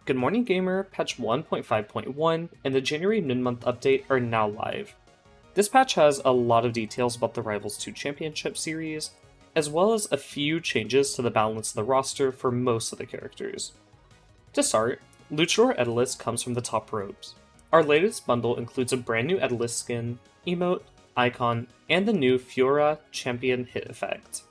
Good Morning Gamer, patch 1.5.1, and the January mid-month update are now live. This patch has a lot of details about the Rivals 2 Championship series, as well as a few changes to the balance of the roster for most of the characters. To start, Luchador Etalus comes from the top ropes. Our latest bundle includes a brand new Etalus skin, emote, icon, and the new Fiora Champion hit effect.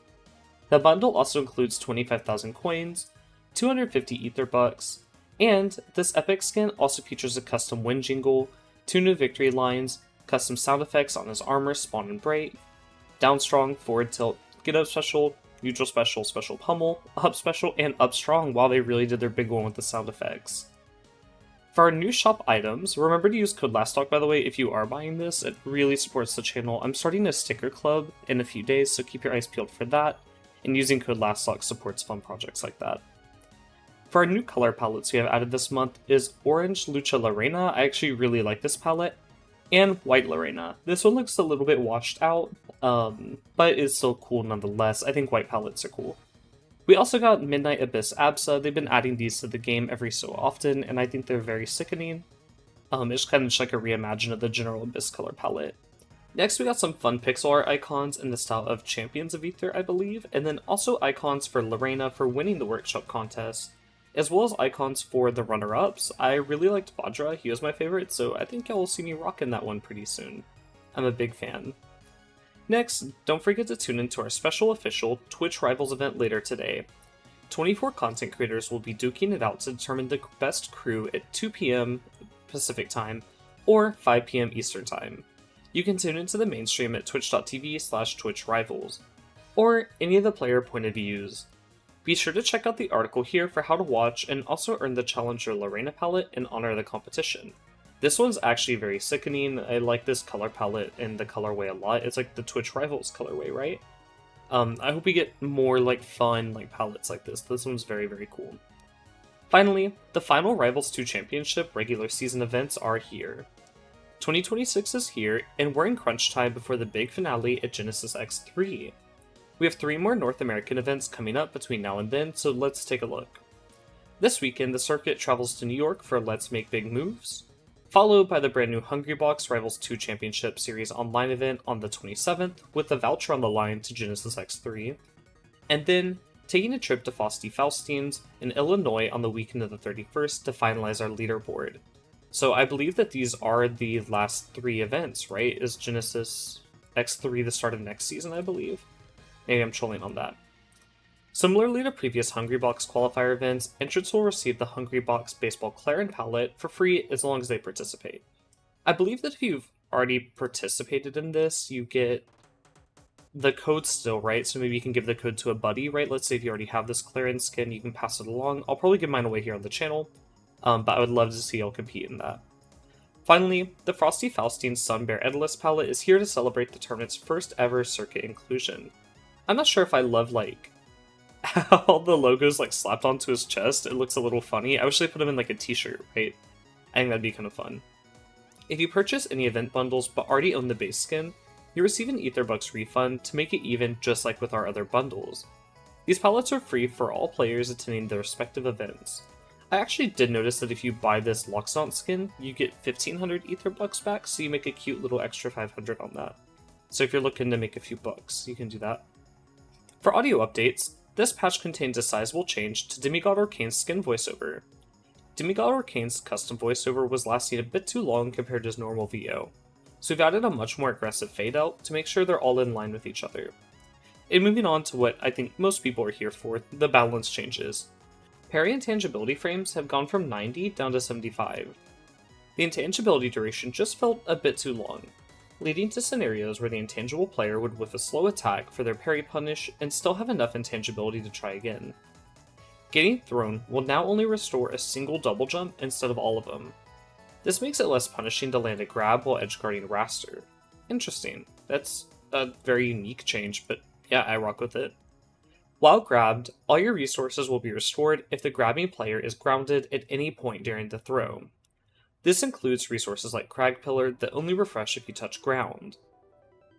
The bundle also includes 25,000 coins, 250 ether bucks, and this epic skin also features a custom win jingle, 2 new victory lines, custom sound effects on his armor Spawn and Bright, down strong, forward tilt, get up special, neutral special, special pummel, up special, and up strong. While they really did their big one with the sound effects. For our new shop items, remember to use code LASTTALK by the way if you are buying this, it really supports the channel. I'm starting a sticker club in a few days, so keep your eyes peeled for that, and using code LASTTALK supports fun projects like that. For our new color palettes we have added this month is Orange Lucha Reina. I actually really like this palette, and White Reina. This one looks a little bit washed out, but is still cool nonetheless. I think white palettes are cool. We also got Midnight Abyss Absa. They've been adding these to the game every so often, and I think they're very sickening. It's kind of just like a reimagine of the general Abyss color palette. Next, we got some fun pixel art icons in the style of Champions of Aether, I believe, and then also icons for Lorena for winning the workshop contest, as well as icons for the runner-ups. I really liked Vajra, he was my favorite, so I think y'all will see me rocking that one pretty soon. I'm a big fan. Next, don't forget to tune into our special official Twitch Rivals event later today. 24 content creators will be duking it out to determine the best crew at 2 PM Pacific Time, or 5 PM Eastern Time. You can tune into the main stream at twitch.tv/twitchrivals, or any of the player point of views. Be sure to check out the article here for how to watch and also earn the Challenger Lorena palette in honor of the competition. This one's actually very sickening. I like this color palette and the colorway a lot. It's like the Twitch Rivals colorway, right? I hope we get more fun palettes like this. This one's very, very cool. Finally, the final Rivals 2 Championship regular season events are here. 2026 is here, and we're in crunch time before the big finale at Genesis X3. We have 3 more North American events coming up between now and then, so let's take a look. This weekend, the circuit travels to New York for Let's Make Big Moves, followed by the brand new Hungrybox Rivals 2 Championship Series online event on the 27th, with the voucher on the line to Genesis X3, and then taking a trip to Frosty Faustines in Illinois on the weekend of the 31st to finalize our leaderboard. So I believe that these are the last 3 events, right? Is Genesis X3 the start of next season, I believe? Maybe I'm trolling on that. Similarly to previous Hungrybox qualifier events, entrants will receive the Hungrybox Baseball Clarin palette for free as long as they participate. I believe that if you've already participated in this, you get the code still, right? So maybe you can give the code to a buddy, right? Let's say if you already have this Clarin skin, you can pass it along. I'll probably give mine away here on the channel, but I would love to see y'all compete in that. Finally, the Frosty Faustine Sun Bear Etalus palette is here to celebrate the tournament's first ever circuit inclusion. I'm not sure if I love, how the logo's, slapped onto his chest. It looks a little funny. I wish they put him in, a t-shirt, right? I think that'd be kind of fun. If you purchase any event bundles but already own the base skin, you receive an Etherbucks refund to make it even, just like with our other bundles. These palettes are free for all players attending their respective events. I actually did notice that if you buy this Loxodon skin, you get 1500 Etherbucks back, so you make a cute little extra 500 on that. So if you're looking to make a few bucks, you can do that. For audio updates, this patch contains a sizable change to Demigod Arcane's skin voiceover. Demigod Arcane's custom voiceover was lasting a bit too long compared to his normal VO, so we've added a much more aggressive fade out to make sure they're all in line with each other. And moving on to what I think most people are here for, the balance changes. Parry intangibility frames have gone from 90 down to 75. The intangibility duration just felt a bit too long, leading to scenarios where the intangible player would whiff a slow attack for their parry punish and still have enough intangibility to try again. Getting thrown will now only restore a single double jump instead of all of them. This makes it less punishing to land a grab while edgeguarding Raster. Interesting. That's a very unique change, but yeah, I rock with it. While grabbed, all your resources will be restored if the grabbing player is grounded at any point during the throw. This includes resources like Crag Pillar that only refresh if you touch ground.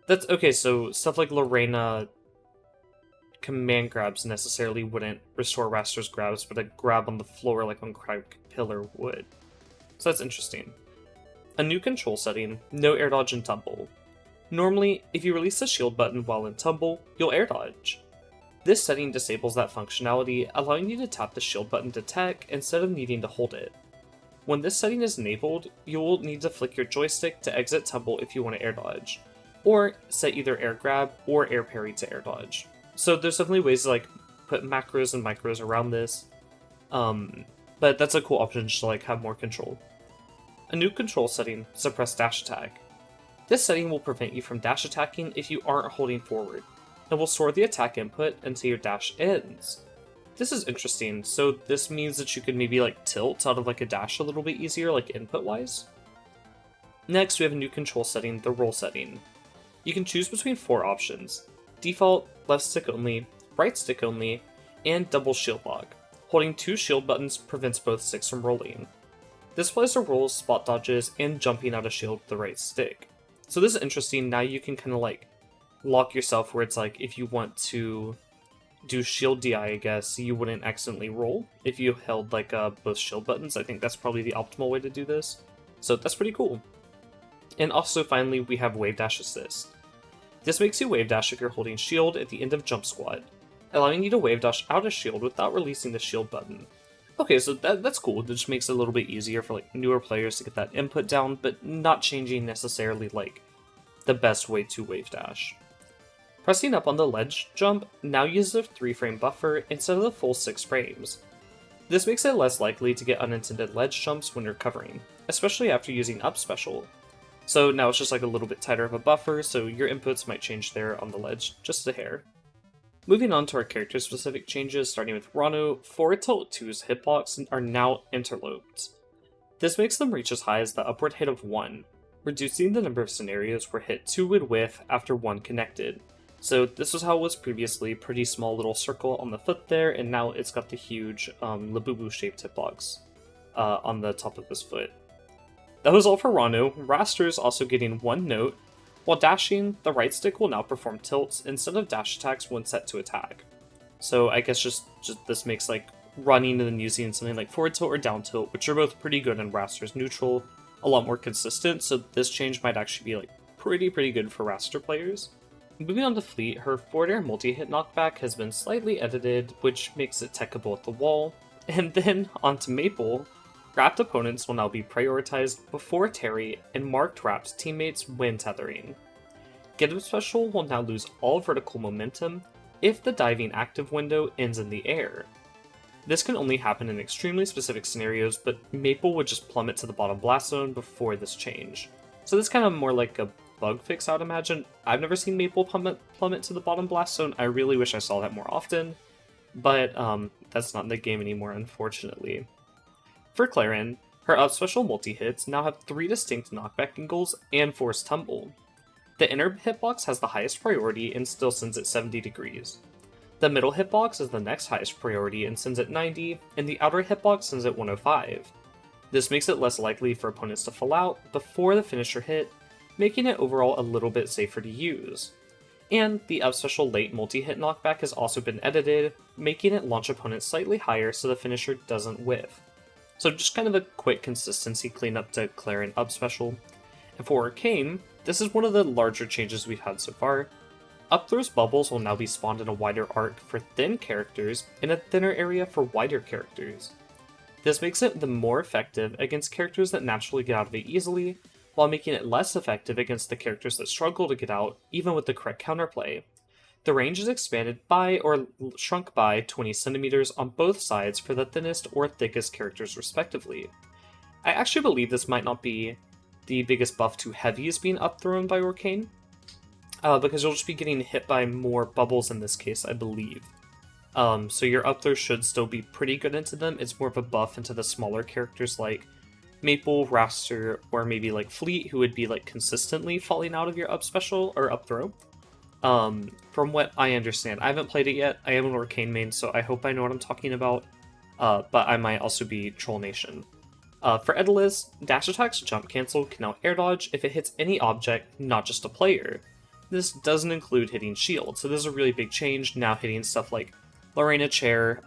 That's okay, so stuff like Lorena command grabs necessarily wouldn't restore Raster's grabs, but a grab on the floor like on Crag Pillar would. So that's interesting. A new control setting, no air dodge and tumble. Normally, if you release the shield button while in tumble, you'll air dodge. This setting disables that functionality, allowing you to tap the shield button to tech instead of needing to hold it. When this setting is enabled, you will need to flick your joystick to exit tumble if you want to air dodge, or set either air grab or air parry to air dodge. So there's definitely ways to like put macros and micros around this, but that's a cool option just to like have more control. A new control setting, suppress dash attack. This setting will prevent you from dash attacking if you aren't holding forward, and will store the attack input until your dash ends. This is interesting, so this means that you could maybe like tilt out of like a dash a little bit easier, like input wise. Next we have a new control setting, the roll setting. You can choose between 4 options: default, left stick only, right stick only, and double shield lock. Holding 2 shield buttons prevents both sticks from rolling. This applies to rolls, spot dodges, and jumping out of shield with the right stick. So this is interesting, now you can kind of like lock yourself where it's like if you want to do shield DI, I guess, you wouldn't accidentally roll if you held like both shield buttons. I think that's probably the optimal way to do this. So that's pretty cool. And also finally we have wave dash assist. This makes you wave dash if you're holding shield at the end of jump squat, allowing you to wave dash out of shield without releasing the shield button. Okay, so that's cool. That just makes it a little bit easier for like newer players to get that input down, but not changing necessarily like the best way to wave dash. Pressing up on the ledge jump now uses a 3-frame buffer instead of the full 6 frames. This makes it less likely to get unintended ledge jumps when you're covering, especially after using up special. So now it's just like a little bit tighter of a buffer, so your inputs might change there on the ledge just a hair. Moving on to our character-specific changes, starting with Rano, forward tilt 2's hitbox are now interloped. This makes them reach as high as the upward hit of 1, reducing the number of scenarios where hit 2 would whiff after 1 connected. So this was how it was previously, pretty small little circle on the foot there, and now it's got the huge Labubu shaped hitbox on the top of his foot. That was all for Rano. Raster is also getting 1 note. While dashing, the right stick will now perform tilts instead of dash attacks when set to attack. So I guess just this makes like running and then using something like forward tilt or down tilt, which are both pretty good in Raster's neutral, a lot more consistent, so this change might actually be like pretty good for Raster players. Moving on to Fleet, her forward air multi-hit knockback has been slightly edited, which makes it techable at the wall. And then onto Maple, wrapped opponents will now be prioritized before Terry, and marked wrapped teammates when tethering. Get Up Special will now lose all vertical momentum if the diving active window ends in the air. This can only happen in extremely specific scenarios, but Maple would just plummet to the bottom blast zone before this change. So this is kind of more like a bug fix, I would imagine. I've never seen Maple plummet to the bottom blast zone. I really wish I saw that more often, but that's not in the game anymore, unfortunately. For Clarin, her up special multi-hits now have 3 distinct knockback angles and force tumble. The inner hitbox has the highest priority and still sends at 70 degrees. The middle hitbox is the next highest priority and sends at 90, and the outer hitbox sends at 105. This makes it less likely for opponents to fall out before the finisher hit, making it overall a little bit safer to use. And the up special late multi-hit knockback has also been edited, making it launch opponents slightly higher so the finisher doesn't whiff. So just kind of a quick consistency cleanup to Clarin up special. And for Arcane, this is one of the larger changes we've had so far. Up throw's bubbles will now be spawned in a wider arc for thin characters and a thinner area for wider characters. This makes it the more effective against characters that naturally get out of it easily, while making it less effective against the characters that struggle to get out, even with the correct counterplay. The range is expanded by or shrunk by 20 centimeters on both sides for the thinnest or thickest characters respectively. I actually believe this might not be the biggest buff to heavies being upthrown by Arcane, because you'll just be getting hit by more bubbles in this case, I believe. So your upthrow should still be pretty good into them. It's more of a buff into the smaller characters like Maple, Raster, or maybe like Fleet, who would be like consistently falling out of your up special or upthrow. From what I understand, I haven't played it yet. I am an Arcane main, so I hope I know what I'm talking about. But I might also be Troll Nation. For Etalus, dash attacks jump cancel can now air dodge if it hits any object, not just a player. this doesn't include hitting shield, so this is a really big change, now hitting stuff like Lorena Chair,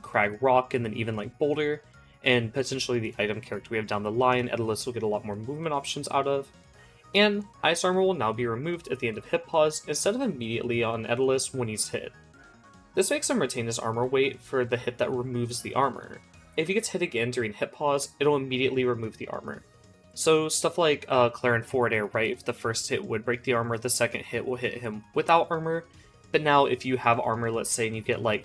Crag Rock, and then even like Boulder, and potentially the item character we have down the line, Etalus will get a lot more movement options out of. And Ice Armor will now be removed at the end of hit pause instead of immediately on Etalus when he's hit. This makes him retain his armor weight for the hit that removes the armor. If he gets hit again during hit pause, it'll immediately remove the armor. So stuff like Claren forward air, right? If the first hit would break the armor, the second hit will hit him without armor. But now if you have armor, let's say, and you get like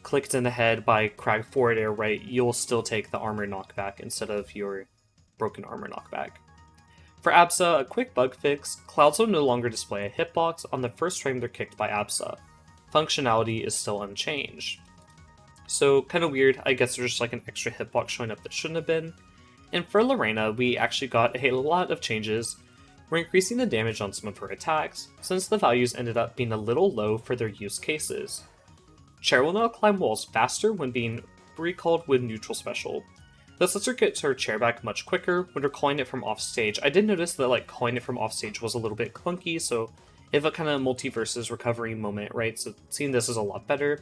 clicked in the head by Crag forward air, right, you'll still take the armor knockback instead of your broken armor knockback. For Absa, a quick bug fix, clouds will no longer display a hitbox on the first frame they're kicked by Absa. Functionality is still unchanged. So kind of weird, I guess there's just like an extra hitbox showing up that shouldn't have been. And for Lorena, we actually got a lot of changes. We're increasing the damage on some of her attacks, since the values ended up being a little low for their use cases. Chair will now climb walls faster when being recalled with neutral special. This lets her get her chair back much quicker when recalling it from offstage. I did notice that like calling it from offstage was a little bit clunky, so if a kind of multiverses recovery moment, right? So seeing this is a lot better.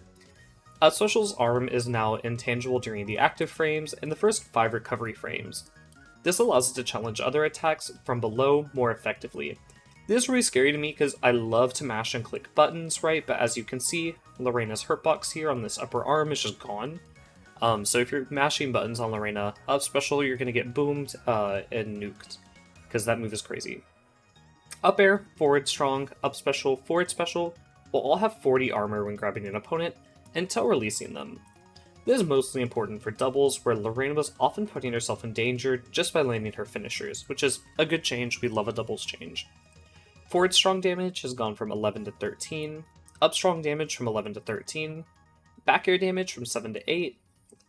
Special's arm is now intangible during the active frames and the first 5 recovery frames. This allows it to challenge other attacks from below more effectively. This is really scary to me because I love to mash and click buttons, right? But as you can see, Lorena's hurtbox here on this upper arm is just gone. So if you're mashing buttons on Lorena, up special, you're going to get boomed and nuked, because that move is crazy. Up air, forward strong, up special, forward special will all have 40 armor when grabbing an opponent, until releasing them. This is mostly important for doubles, where Lorena was often putting herself in danger just by landing her finishers, which is a good change, we love a doubles change. Forward strong damage has gone from 11 to 13, up strong damage from 11 to 13, back air damage from 7 to 8,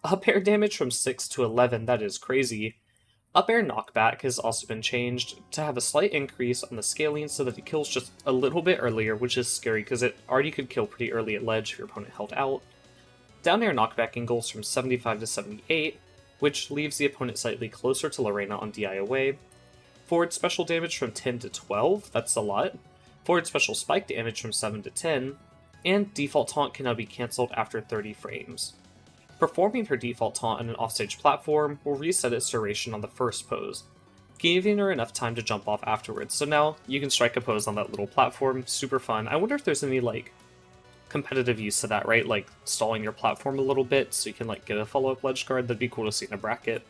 up air damage from 6 to 11, that is crazy. Up air knockback has also been changed to have a slight increase on the scaling so that it kills just a little bit earlier, which is scary because it already could kill pretty early at ledge if your opponent held out. Down air knockback angles from 75 to 78, which leaves the opponent slightly closer to Lorena on DI away. Forward special damage from 10 to 12, that's a lot. Forward special spike damage from 7 to 10, and default taunt can now be cancelled after 30 frames. Performing her default taunt on an offstage platform will reset its duration on the first pose, giving her enough time to jump off afterwards. So now you can strike a pose on that little platform, super fun. I wonder if there's any like competitive use to that, right? Like stalling your platform a little bit so you can like get a follow-up ledge guard. That'd be cool to see in a bracket.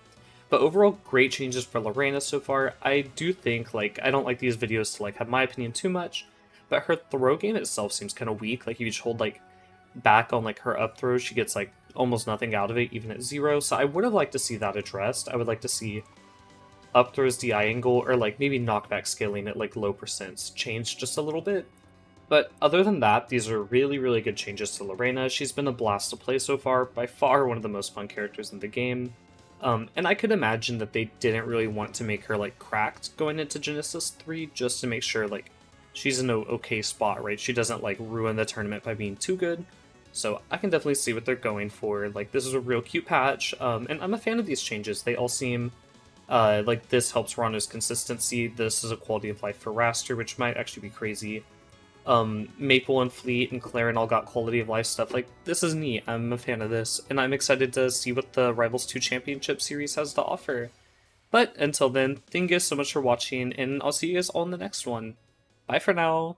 But overall, great changes for Lorena so far. I do think, like, I don't like these videos to like have my opinion too much, but her throw game itself seems kind of weak. Like if you just hold like back on like her up throw, she gets like almost nothing out of it, even at 0. So I would have liked to see that addressed. I would like to see up throws DI angle, or like maybe knockback scaling at like low percents changed just a little bit. But other than that, these are really, really good changes to Lorena. She's been a blast to play so far, by far one of the most fun characters in the game. And I could imagine that they didn't really want to make her like cracked going into Genesis 3, just to make sure like she's in an okay spot, right? She doesn't like ruin the tournament by being too good. So I can definitely see what they're going for. Like, this is a real cute patch, and I'm a fan of these changes. They all seem like this helps Rano's consistency. This is a quality of life for Raster, which might actually be crazy. Maple and Fleet and Claren all got quality of life stuff. Like, this is neat. I'm a fan of this, and I'm excited to see what the Rivals 2 Championship Series has to offer. But until then, thank you guys so much for watching, and I'll see you guys all in the next one. Bye for now!